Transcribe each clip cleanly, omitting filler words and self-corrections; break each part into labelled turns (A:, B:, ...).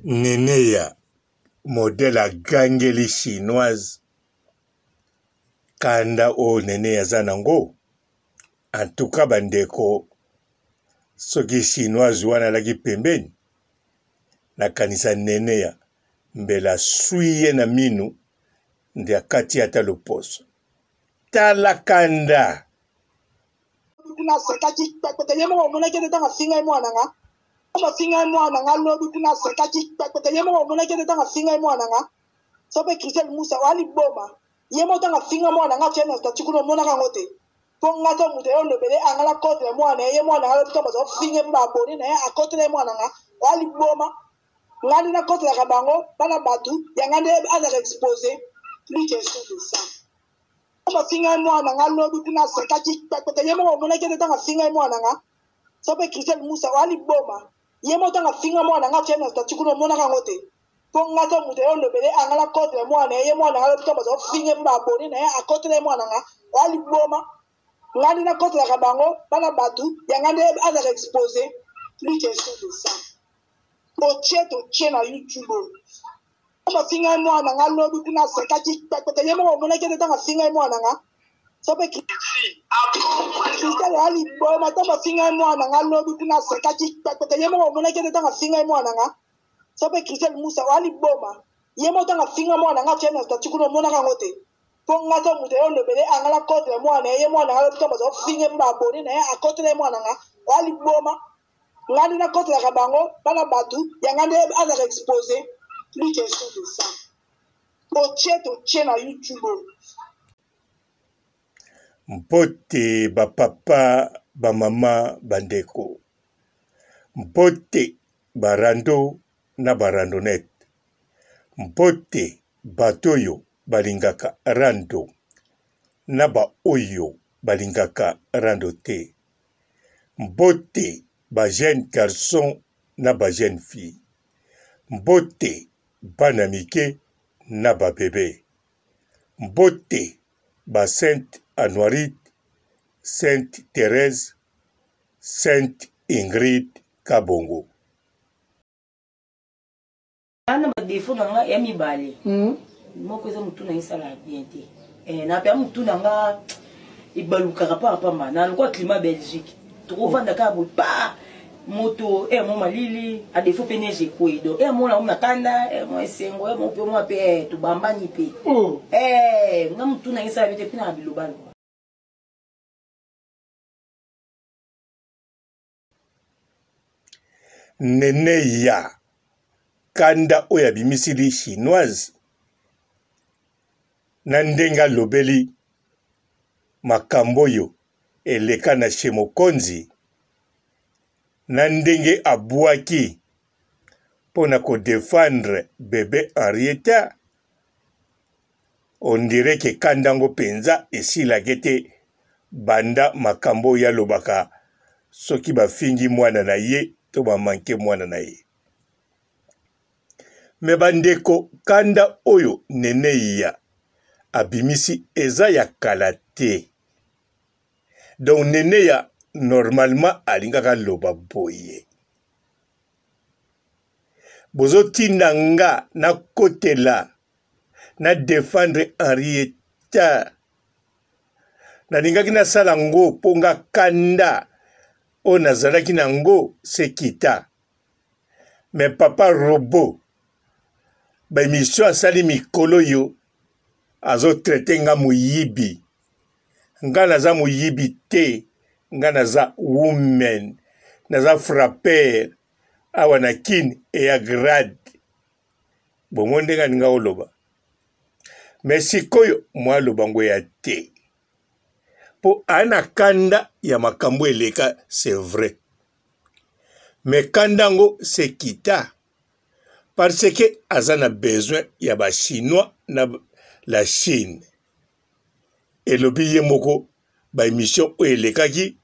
A: Neneya modèle à gangeli chinoise kanda o Neneya zanango en tout cas bandeko soki chinoise wana laki pembeni na kanisa Neneya mbela suye na minu ndi akati ata loposo tala kanda
B: kuna sekaki pekpeke yemo omona kete tanga finga mwana nga ma finga mwana nga lobi kuna sekaki pekpeke yemo omona kete tanga finga mwana nga sope Christian Musa wali boma yemo tanga finga mwana nga chena statu kuno mona nga ngote ponga to mude ono bele angala kote mwana yemo mwana nga to bazo finga mbaboni na akote le mwana nga wali boma ngani na kote la kabango bana batu yangande aza exposer plus question de ça ma finga mwana nga lobi kuna sekaki pekpeke yemo omona kete tanga finga mwana nga sope Christian Musa wali boma yemo tanga finga mwana nga chena statu kuno mona nga ngote ponga to mude ono bele angala kote mwana yemo mwana nga to bazo finga mbaboni na akote le mwana nga wali boma ngani na kote la kabango bana batu yangande aza exposer plus question de ça to na YouTube ma finga mwana nga lobi kuna sekaki pekpeke yemo omona kete tanga finga mwana nga sope Christian ali boma to ma finga mwana nga lobi kuna sekaki pekpeke yemo omona kete tanga finga mwana nga sope Christian Musa wali boma yemo tanga finga mwana nga chena statu kuno mona nga ngote ponga to mude ono bele angala kote mwana yemo mwana nga to bazo finga mbaboni na akote le mwana nga wali boma ngani na kote la kabango bana batu yangande aza exposer plus question de ça to na YouTube
A: mpote bapapa bamama bandeko mpote barando na barandonete mpote batoyo balingaka rando na baoyo balingaka rando te mpote ba jeune garçon na ba jeune fille mbote bana mike na ba bébé mbote ba Sainte Anoirite, Sainte Thérèse, Sainte Ingrid Kabongo.
C: Ana badefo nanga ya mibale moko eza mutu na isala bien te na pe mutu nanga ibalukaka pa pamba na lokwa climat Belgique tovanda ka bo pa moto mo malili a defo pe neige koido mo na makanda mo esengo mo pe mo pe to bambani pe nga mutu na isala bien te pina bilobalo
A: Neneya kanda oya bimisili chinoise na ndenga lobeli makambo yo eleka na shemokonzi na ndenge abwaki pona ko défendre bébé Henrietta on dirait que kandango penza esilaki te banda makambo ya lobaka soki bafingi mwana na ye to bamanke mwana na ye me bandeko kanda oyo Neneya abimisi eza ya kala te donc Neneya normalement alingaka loba boye bozotinda nga na kotela na défendre Henrietta nalingaki nasala ngo mpo nga kanda oyo nazalaki nango sekita me papa Robo baémission asali mikolo yo azotraite nga moyibi nga naza moyibi te nga naza woman naza frapper awa na kine eya grade bongo ndenge aninga oloba me sikoyo mwa lobango ya te mpo ana kanda ya makambo eleka c'est vrai me kanda ngo sekita parce que aza na besoin ya ba chinois na la Chine elobi ye moko ba émission oyo elekaki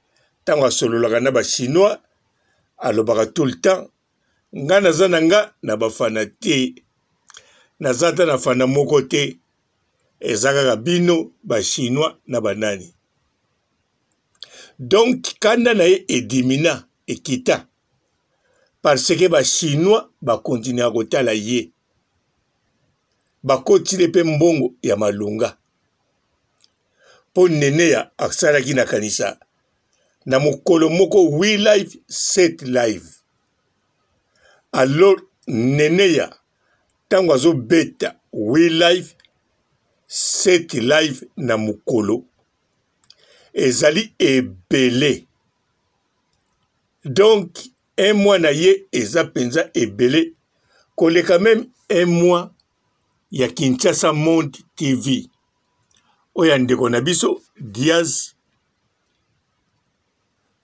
A: ntango asololaka na ba chinois alobaka tout le temps nga naza na nga na bafana te naza ta na fana moko te eza kaka bino ba chinois na banani donc kanda na ye edimina ekita parce que ba chinois ba continue à kotala ye bakotile pe mbongo ya malunga po Neneya asalaki na kanisa na mokolo moko 8 live 7 live alors Neneya tango azobeta 8 live 7 live na mokolo ezali ebele donc un mois na ye eza penza ebele koleka même un mois ya Kinshasa Monde TV oya ndeko na biso Diaz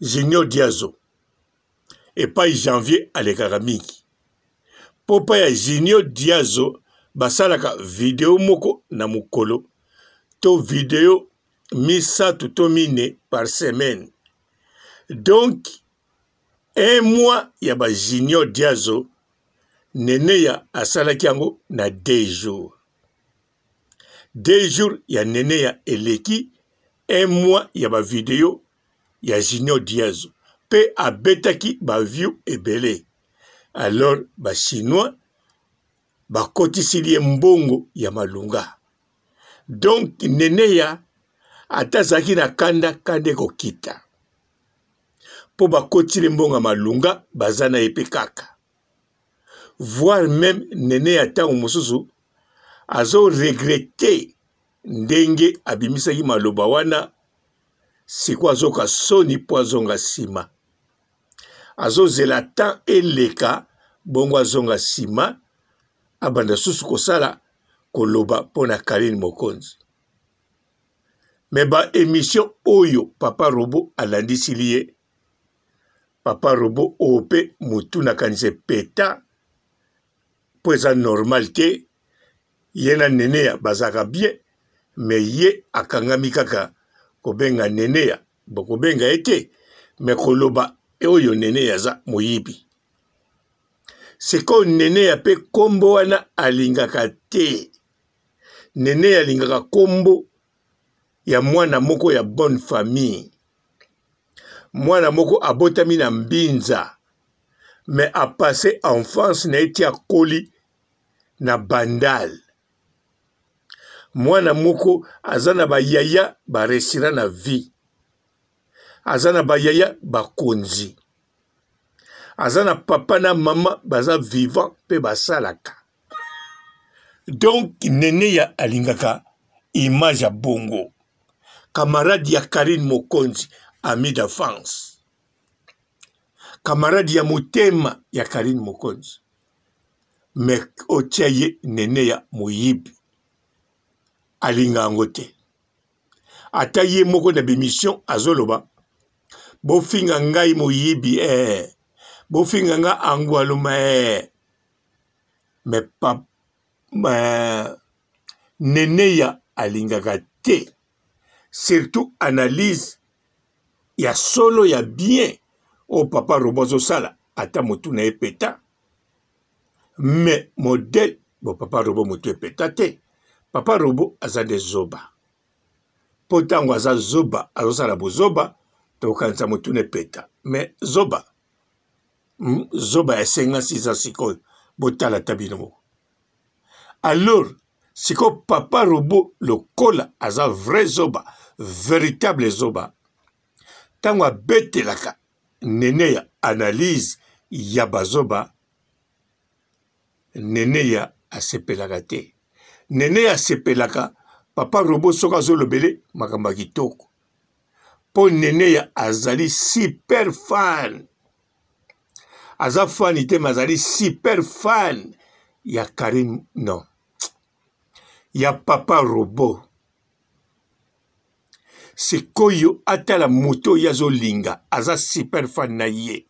A: Junior Diazo epai janvier alekaka mingi popa ya Junior Diazo basalaka video moko na mokolo to video misato to mine par semaine donc un mois ya ba Junior Diazo Neneya asalaki yango na 2 jours 2 jours ya Neneya eleki un mois ya ba video ya Junior Diazo pe abetaki ba view ebele alors ba chinois bakotisili mbongo ya malunga donc Neneya atazaki na kanda kande kokita po bakotile mbongo malunga bazana epe kaka voire même Neneya tango mosusu azo regretter ndenge abimisaki maloba wana siko azoka soni po azonga sima azozela temps eleka bongo azonga sima abanda susu kosala koloba pona Karine Mokonzi mais ba émission oyo Papa Robo alandisili ye Papa Robo ope mutu na kanise peta po eza normal te ye na Neneya bazaka bien mais ye akangami kaka kobenga Neneya bokobenga ete mais koloba oyo Neneya za moyibi siko Neneya pe kombo wana alingaka te Neneya alingaka kombo ya mwana moko ya bonne famille mwana moko abotami na mbinza mais a passé enfance na eti akoli na bandal mwana moko azana ba yaya ba resira na vie azana ba yaya bakonzi azana papa na mama baza vivant pe basalaka donc Neneya alingaka image ya bongo camarade ya Karine Mokonzi ami d'enfance camarade ya motema ya Karine Mokonzi mais otia ye Neneya moyibi alinga yango te ata ye moko na bémission azoloba bofinga ngai moyibi bofinga nga angwaluma mais Neneya alingaka te surtout analyse ya solo ya bien o Papa Robo azosala ata motu na epeta mais modèle bo Papa Robo motu epeta te Papa Robo aza de zoba po tango aza zoba azosala bozoba tokanisa motu na epeta mais zoba zoba ya 56 ans sikoyo botala tabino moko alors siko Papa Robo lokola aza vrai zoba véritable zoba tango abetelaka Neneya analyse ya bazoba Neneya asepelaka te Neneya asepelaka Papa Robo soka azolobele makambo kitoko po Neneya azali super fan aza fan ite mazali super fan ya Karine non ya Papa Robo sikoyo atala moto yazolinga aza super fan na ye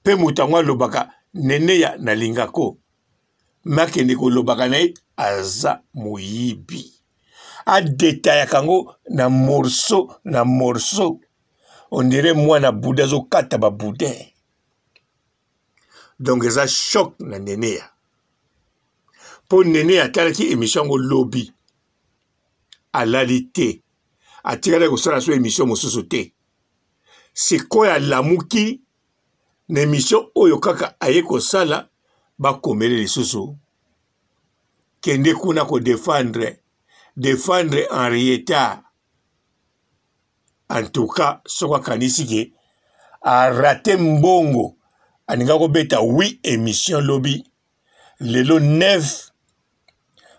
A: pe mutango alobaka Neneya nalingako makende kolobaka na ye aza moyibi adetayaka yango na morceau on dirait mwana buda azokata baboudin donc eza choc na Neneya po Neneya atalaki émission yango lobi alali te atikala kosala so émission mosusu te sikoyo alamuki na émission oyo kaka aye kosala bakomele lisusu kende kuna ko défendre Henrietta. En tout cas soko kanisi ke a raté mbongo aninga ko beta 8 émission lobby lelo 9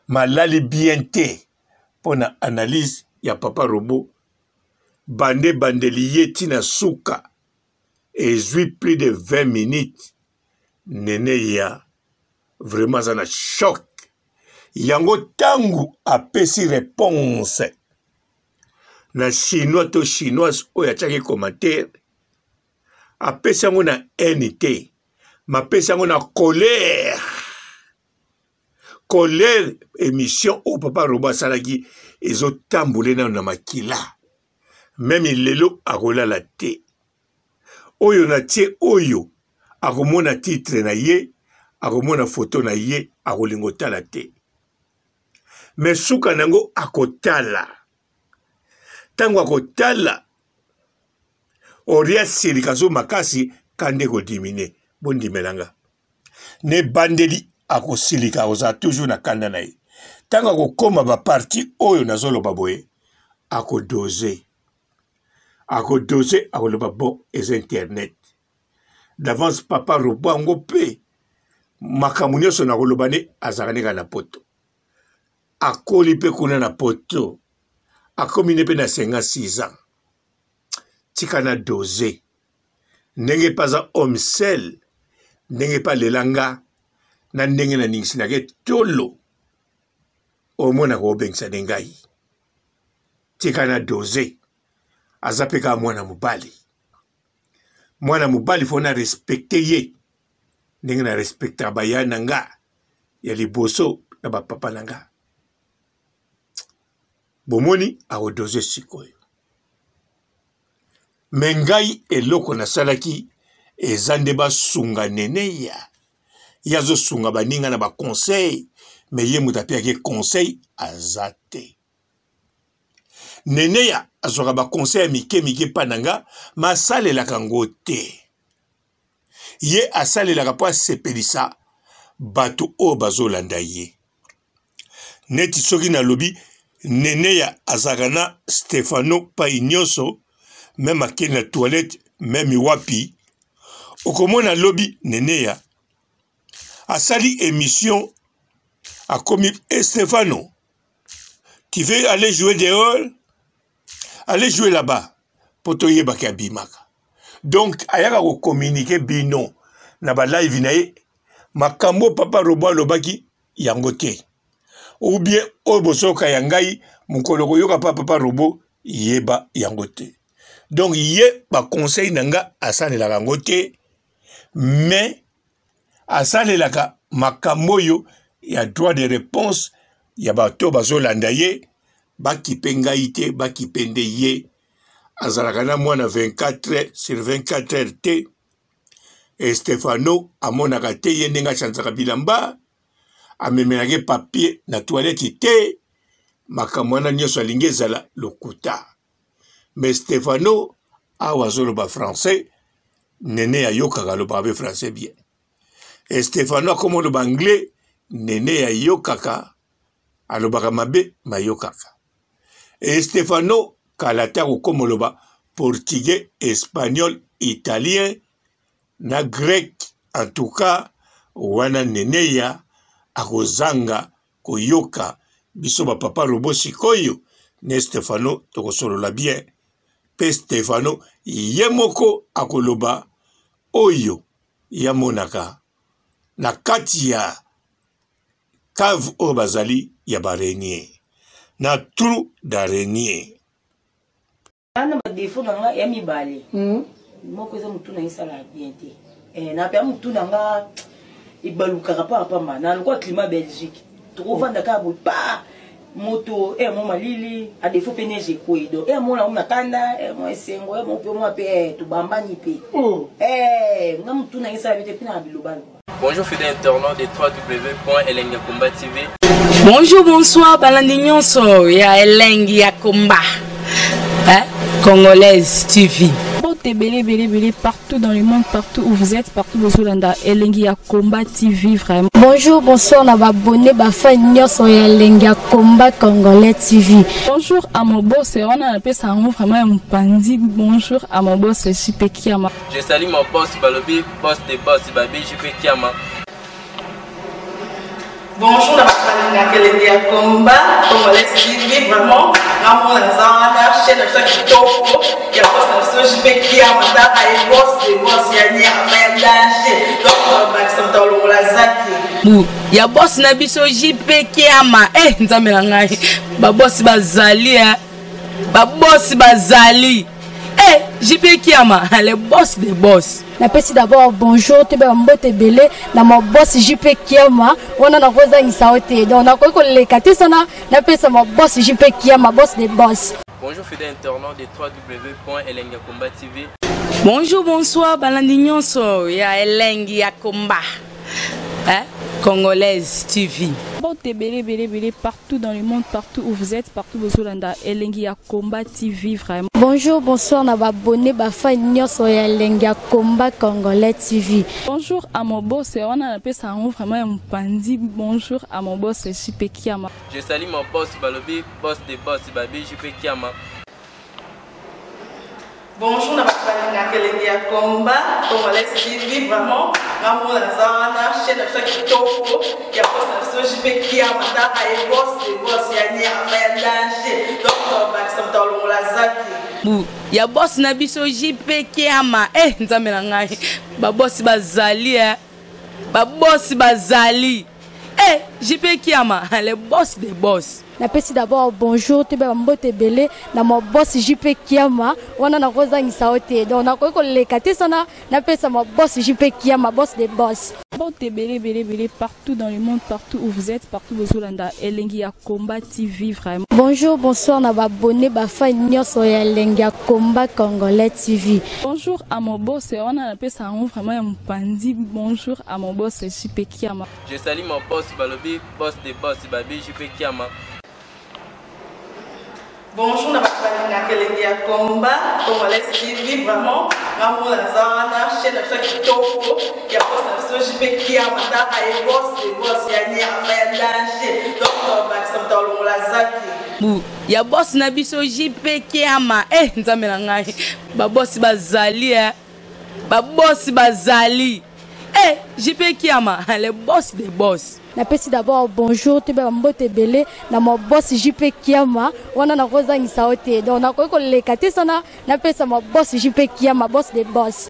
A: malali bien te pona analyse ya Papa Robo bandeli ye tina suka ezwi plus de 20 minutes nene ya vraiment ça na choc yango tangu apesi réponse na chinois to chinoise oyo atiaki commentaire apesi yango na NT mapesi yango na colère émission au Papa Robo asalaki ezotambule nano na makila même lelo akolala te oyo na tie oyo akomona titre na ye akomona photo na ye akolingo tala te mais suka nango akotala tango akotala oria sirikazo makasi kande ko dimine bondimelanga ne bandeli akosilika oza toujours na kanda na ye tango akokoma ba parti oyo nazoloba boye akodose akoloba bon es internet d'avance Papa Robo ango pe makambo nyonso na koloba ne azalaka na poto akoli pe kuna na poto akomi ne pe na 56 ans tika na dose ndenge paza homme seul ndenge pa lelanga na ndenge na ningsilake tolo omona ko bengisa ngai tika na dose azapeka mwana mubali fona respecte ye ndenge na respecta bayana nga ya liboso na bapapa nanga bomoni akodose sikoyo mengai eloko na salaki ezande basunga nene yazo sunga baninga na ba conseil mais ye mutapiaki conseil azate nene ya azoka ba conseil mike pananga masalelaka ngo te ye asalelaka po asepelisa bato oyo bazolanda ye neti soki na lobi nene ya azalaka na Stefano pai nyonso même akeli na toilette même wapi okomona lobi nene ya asali émission akomi Stefano tu veux aller jouer dehors allez jouer là-bas poto yebaki abimaka donc ayaka ko communiquer bino na ba live na ye makambo Papa Robo alobaki yango te ou bien obosoka yangai mukolo koyoka Papa Robo yeba yango te donc ye ba conseil nanga asalelaka yango te mais asalelaka makambo yo ya droit de réponse ya bato bazolanda ye bakipe ngai te bakipe nde ye azalaka na mwana 24 heures sur 24 heures te Stefano amonaka te ye ndenge achanzaka bilamba amemelaki papier na toilette te makambo wana nyonso alingi ezala lokuta mais Stefano awa azoloba français nene ayokaka alobaka be français bien Stefano akomi oloba anglais nene ayokaka alobaka mabe mayokaka Stefano kalata kokomi oloba portugais espagnol italien na grec en tout cas wana nene ya akozanga koyoka biso ba Papa Robo sikoyo ne Stefano tokosolola bien pe Stefano ye moko akoloba oyo yamonaka na kati ya cave oyo bazali ya barenier na trou d'araignée
C: ana badefo nanga ya mibale moko eza mutu na isala bien te na pe mutu nanga ibalukaka pa pamba na lokwa climat Belgique tokovanda ka bo pa moto mo malili a defo pe neige koido mo na una kanda mo esengo mo pe mo pe to bambani pe nga mutu na isala bien te pina bilobalo.
D: Bonjour fidèles internautes de www.elengiakomba TV.
E: Bonjour, bonsoir, balandi nyonso ya Elengiakomba Congolaise TV. Belé, partout dans le monde, partout où vous êtes, partout où vous êtes, Elengi ya Combat TV, vraiment.
F: Bonjour, bonsoir, on a abonné, fan sur Elengi ya Combat Congolais TV.
E: Bonjour à mon boss, on a appelé ça vraiment un pandi. Bonjour à mon boss, JP Kiama.
D: Je salue mon boss Balobi, boss des boss Babi, JP Kiama.
G: Bonjour, la Elengi ya Combat Congolais TV, vraiment. Ramon Lazana, chaîne de ça qui topo, il y a boss de JP Kiama, et boss des boss, il y a ni à danger. Donc, Maxime Tolo Lazaki.
E: Il y a boss Nabiso JP Kiama. Eh, nzambe na ngai. Ba boss bazali, ba boss bazali. Eh, JP Kiama, le boss des boss.
F: Napesi d'abord bonjour, tu peux mbote belé, na mon boss JP Kiama, on a na rosa isaote. Donc na ko le kati sana, napesa mon boss JP Kiama, boss des boss.
D: Bonjour fidèles internautes de www.elengiakomba TV.
E: Bonjour, bonsoir, balandi nyonso ya Elengi ya Combat. Congolaise TV. Belé, partout dans le monde, partout où vous êtes, partout où vous êtes, Elengi ya Combat TV, vraiment.
F: Bonjour, bonsoir, on a abonné, fan sur Elengi ya Combat Congolais TV.
E: Bonjour à mon boss, on a appelé ça vraiment un pandi. Bonjour à mon boss, JP Kiama.
D: Je salue mon boss Balobi, boss des boss Babi, JP Kiama.
G: Bonjour, la Elengi ya Combat Congolais TV, vraiment. Ramon Lazana, chaîne de ça qui topo, il y a boss de JP Kiama, et boss des boss, il y a ni à danger. Donc, Maxime Tolo Lazaki.
E: Il y a boss Nabiso JP Kiama. Eh, nzambe na ngai. Ba boss bazali, ba boss bazali. Eh, JP Kiama, le boss des boss.
F: Napesi d'abord bonjour, tu peux mbote belé, na mon boss JP Kiama, on a na rosa isaote. Donc na ko le kati sana, napesa mon boss JP Kiama, boss des boss.
E: Belé, partout dans le monde, partout où vous êtes, partout où vous êtes, Elengi ya Combat TV, vraiment.
F: Bonjour, bonsoir, on a abonné, fan sur Elengi ya Combat Congolais TV.
E: Bonjour à mon boss, on a appelé ça vraiment un pandi. Bonjour à mon boss, JP Kiama.
D: Je salue mon boss Balobi, boss des boss Babi, JP Kiama.
G: Bonjour, la Elengi ya Combat Congolais TV, vraiment. Ramon Lazana, chaîne de ça qui topo, il y a boss de JP Kiama, et boss des boss, il y a ni à danger. Donc, Maxime Tolo Lazaki.
E: Il y a boss Nabiso JP Kiama. Eh, nzambe na ngai. Ba boss bazali, ba boss bazali. Eh, JP Kiama, le boss des boss.
F: Napesi d'abord bonjour, tu peux mbote belé, na mon boss JP Kiama, on a na rosa isaote. Donc na ko le kati sana, napesa mon boss JP Kiama, boss des boss.